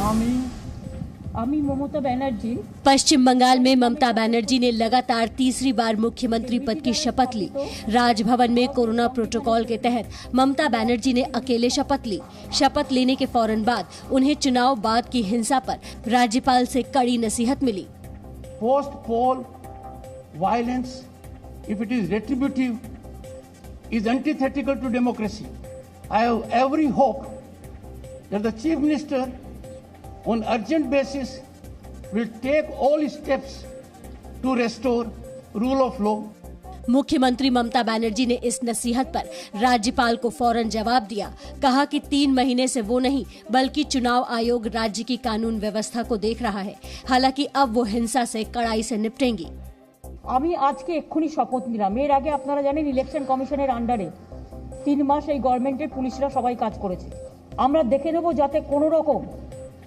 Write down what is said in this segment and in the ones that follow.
ममता बनर्जी। पश्चिम बंगाल में ममता बनर्जी ने लगातार तीसरी बार मुख्यमंत्री पद की शपथ ली। राजभवन में कोरोना प्रोटोकॉल के तहत ममता बनर्जी ने अकेले शपथ ली। शपथ लेने के फौरन बाद उन्हें चुनाव बाद की हिंसा पर राज्यपाल से कड़ी नसीहत मिली। Post poll violence, if it is retributive, is antithetical to democracy. I have every hope that the Chief Minister on urgent basis will take all steps to restore rule of law. मुख्यमंत्री ममता बनर्जी ने इस नसीहत पर राज्यपाल को फौरन जवाब दिया। कहा कि 3 महीने से वो नहीं बल्कि चुनाव आयोग राज्य की कानून व्यवस्था को देख रहा है। हालांकि अब वो हिंसा से कड़ाई से निपटेंगी। আমি আজকে এক্ষুনি শপথ নিলাম। এর আগে আপনারা জানেন ইলেকশন কমিশনের আন্ডারে 3 মাস এই গভর্নমেন্টের পুলিশরা সবাই কাজ করেছে। আমরা দেখে নেব যাতে কোনো রকম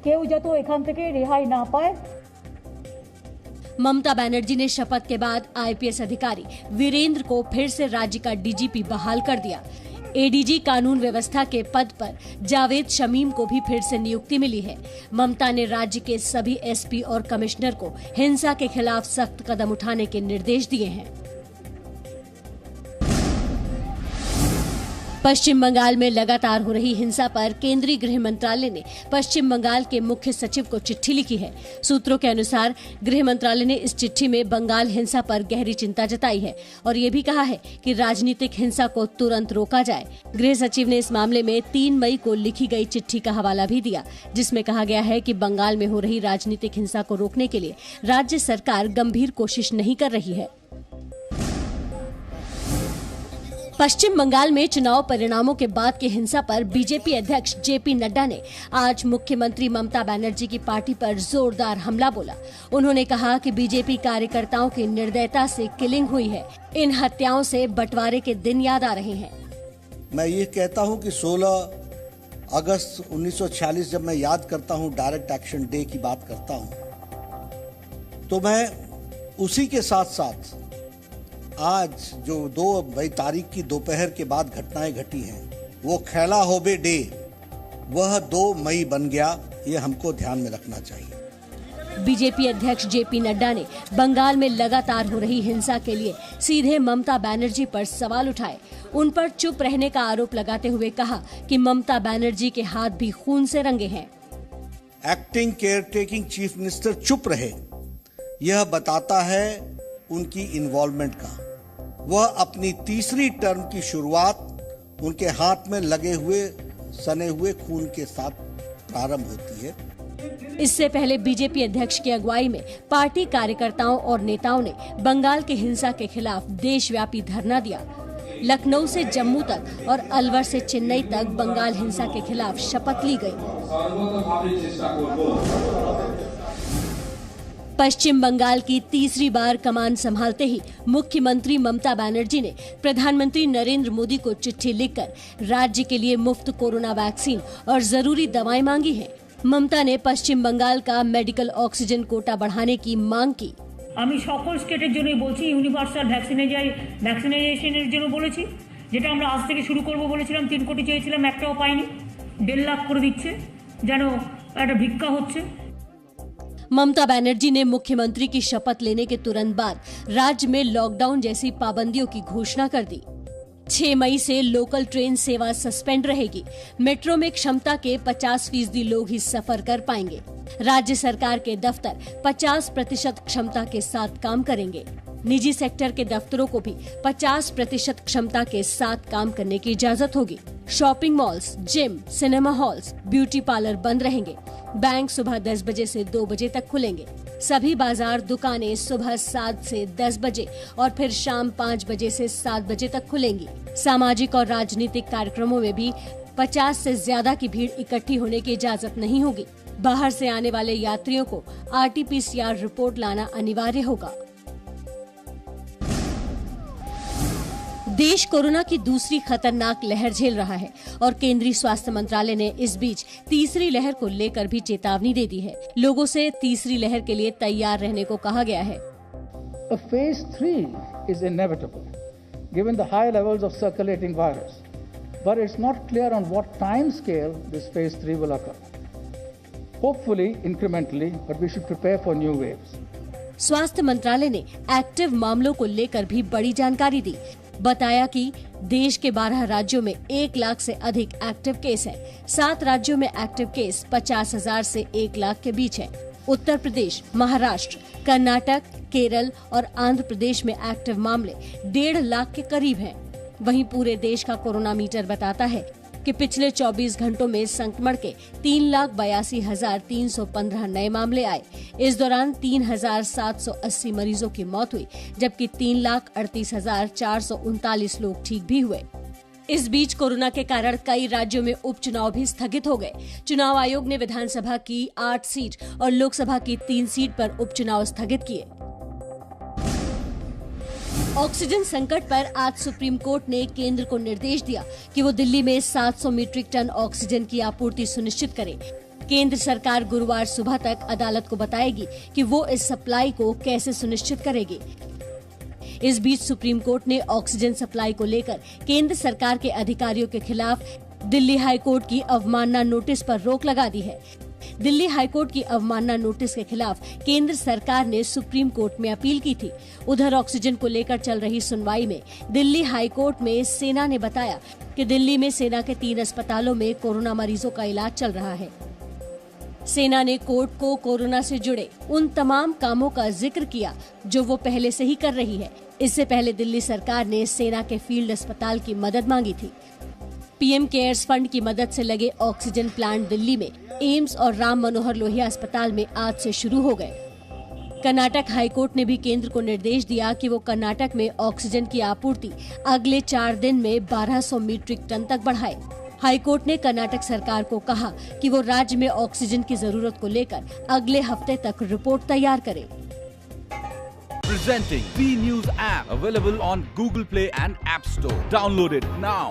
কেউ যাতে এখান থেকে রেহাই না পায়। ममता बनर्जी ने शपथ के बाद आईपीएस अधिकारी वीरेंद्र को फिर से राज्य का डीजीपी बहाल कर दिया। एडीजी कानून व्यवस्था के पद पर जावेद शमीम को भी फिर से नियुक्ति मिली है। ममता ने राज्य के सभी एसपी और कमिश्नर को हिंसा के खिलाफ सख्त कदम उठाने के निर्देश दिए हैं। पश्चिम बंगाल में लगातार हो रही हिंसा पर केंद्रीय गृह मंत्रालय ने पश्चिम बंगाल के मुख्य सचिव को चिट्ठी लिखी है। सूत्रों के अनुसार गृह मंत्रालय ने इस चिट्ठी में बंगाल हिंसा पर गहरी चिंता जताई है और ये भी कहा है कि राजनीतिक हिंसा को तुरंत रोका जाए। गृह सचिव ने इस मामले में 3 मई को लिखी गई चिट्ठी का हवाला भी दिया, जिसमें कहा गया है कि बंगाल में हो रही राजनीतिक हिंसा को रोकने के लिए राज्य सरकार गंभीर कोशिश नहीं कर रही है। पश्चिम बंगाल में चुनाव परिणामों के बाद की हिंसा पर बीजेपी अध्यक्ष जेपी नड्डा ने आज मुख्यमंत्री ममता बनर्जी की पार्टी पर जोरदार हमला बोला। उन्होंने कहा कि बीजेपी कार्यकर्ताओं की निर्दयता से किलिंग हुई है। इन हत्याओं से बंटवारे के दिन याद आ रहे हैं। मैं ये कहता हूँ कि 16 अगस्त 1946 जब मैं याद करता हूँ, डायरेक्ट एक्शन डे की बात करता हूँ, तो मैं उसी के साथ साथ आज जो 2 मई तारीख की दोपहर के बाद घटनाएं घटी हैं, वो खैला होबे डे वह 2 मई बन गया। ये हमको ध्यान में रखना चाहिए। बीजेपी अध्यक्ष जेपी नड्डा ने बंगाल में लगातार हो रही हिंसा के लिए सीधे ममता बनर्जी पर सवाल उठाए। उन पर चुप रहने का आरोप लगाते हुए कहा कि ममता बनर्जी के हाथ भी खून से रंगे हैं। Acting care taking chief minister चुप रहे, यह बताता है उनकी इन्वॉल्वमेंट का। वह अपनी तीसरी टर्म की शुरुआत उनके हाथ में लगे हुए सने हुए खून के साथ प्रारंभ होती है। इससे पहले बीजेपी अध्यक्ष की अगुवाई में पार्टी कार्यकर्ताओं और नेताओं ने बंगाल की हिंसा के खिलाफ देशव्यापी धरना दिया। लखनऊ से जम्मू तक और अलवर से चेन्नई तक बंगाल हिंसा के खिलाफ शपथ ली गई। पश्चिम बंगाल की तीसरी बार कमान संभालते ही मुख्यमंत्री ममता बनर्जी ने प्रधानमंत्री नरेंद्र मोदी को चिट्ठी लिखकर राज्य के लिए मुफ्त कोरोना वैक्सीन और जरूरी दवाएं मांगी हैं। ममता ने पश्चिम बंगाल का मेडिकल ऑक्सीजन कोटा बढ़ाने की मांग की। আমি সকল স্টেটের জন্যই বলছি, ইউনিভার্সাল ভ্যাকসিনেশনের জন্য বলেছি, যেটা আমরা আজ থেকে শুরু করব বলেছিলাম। 3 কোটি চেয়েছিলাম, একটাও পাইনি। 1.5 লাখ করে দিচ্ছে, যেন একটা ভিক্ষা হচ্ছে। ममता बनर्जी ने मुख्यमंत्री की शपथ लेने के तुरंत बाद राज्य में लॉकडाउन जैसी पाबंदियों की घोषणा कर दी। 6 मई से लोकल ट्रेन सेवा सस्पेंड रहेगी। मेट्रो में क्षमता के 50% लोग ही सफर कर पाएंगे। राज्य सरकार के दफ्तर 50% क्षमता के साथ काम करेंगे। निजी सेक्टर के दफ्तरों को भी 50% क्षमता के साथ काम करने की इजाजत होगी। Shopping malls, gym, cinema halls, beauty parlour बंद रहेंगे। बैंक सुबह 10 बजे से 2 बजे तक खुलेंगे। सभी बाजार, दुकानें सुबह 7 से 10 बजे और फिर शाम 5 बजे से 7 बजे तक खुलेंगी। सामाजिक और राजनीतिक कार्यक्रमों में भी 50 से ज्यादा की भीड़ इकट्ठी होने की इजाजत नहीं होगी। बाहर से आने वाले यात्रियों को RT-PCR रिपोर्ट लाना अनिवार्य होगा। देश कोरोना की दूसरी खतरनाक लहर झेल रहा है और केंद्रीय स्वास्थ्य मंत्रालय ने इस बीच तीसरी लहर को लेकर भी चेतावनी दे दी है। लोगों से तीसरी लहर के लिए तैयार रहने को कहा गया है। Phase 3 is inevitable given the high levels of circulating virus, but it's not clear on what time scale this phase 3 will occur. hopefully incrementally, but we should prepare for new waves. स्वास्थ्य मंत्रालय ने active मामलों को लेकर भी बड़ी जानकारी दी। बताया कि देश के 12 राज्यों में 1 लाख से अधिक एक्टिव केस है। 7 राज्यों में एक्टिव केस 50,000 से 1 लाख के बीच है। उत्तर प्रदेश, महाराष्ट्र, कर्नाटक, केरल और आंध्र प्रदेश में एक्टिव मामले 1.5 लाख के करीब हैं। वहीं पूरे देश का कोरोना मीटर बताता है कि पिछले 24 घंटों में संक्रमण के 3,82,315 नए मामले आए। इस दौरान 3,780 मरीजों की मौत हुई, जबकि 3,38,439 लोग ठीक भी हुए। इस बीच कोरोना के कारण कई राज्यों में उपचुनाव भी स्थगित हो गए। चुनाव आयोग ने विधानसभा की 8 सीट और लोकसभा की 3 सीट पर उपचुनाव स्थगित किए। ऑक्सीजन संकट पर आज सुप्रीम कोर्ट ने केंद्र को निर्देश दिया कि वो दिल्ली में 700 मीट्रिक टन ऑक्सीजन की आपूर्ति सुनिश्चित करे। केंद्र सरकार गुरुवार सुबह तक अदालत को बताएगी कि वो इस सप्लाई को कैसे सुनिश्चित करेगी। इस बीच सुप्रीम कोर्ट ने ऑक्सीजन सप्लाई को लेकर केंद्र सरकार के अधिकारियों के खिलाफ दिल्ली हाई कोर्ट की अवमानना नोटिस पर रोक लगा दी है। दिल्ली हाईकोर्ट की अवमानना नोटिस के खिलाफ केंद्र सरकार ने सुप्रीम कोर्ट में अपील की थी। उधर ऑक्सीजन को लेकर चल रही सुनवाई में दिल्ली हाईकोर्ट में सेना ने बताया कि दिल्ली में सेना के 3 अस्पतालों में कोरोना मरीजों का इलाज चल रहा है। सेना ने कोर्ट को कोरोना से जुड़े उन तमाम कामों का जिक्र किया जो वो पहले से ही कर रही है। इससे पहले दिल्ली सरकार ने सेना के फील्ड अस्पताल की मदद मांगी थी। पीएम केयर्स फंड की मदद से लगे ऑक्सीजन प्लांट दिल्ली में एम्स और राम मनोहर लोहिया अस्पताल में आज से शुरू हो गए। कर्नाटक हाईकोर्ट ने भी केंद्र को निर्देश दिया कि वो कर्नाटक में ऑक्सीजन की आपूर्ति अगले 4 दिन में 1200 मीट्रिक टन तक बढ़ाए। हाईकोर्ट ने कर्नाटक सरकार को कहा कि वो राज्य में ऑक्सीजन की जरूरत को लेकर अगले हफ्ते तक रिपोर्ट तैयार करे। Presenting B News app, available on Google Play and App Store. Download it now.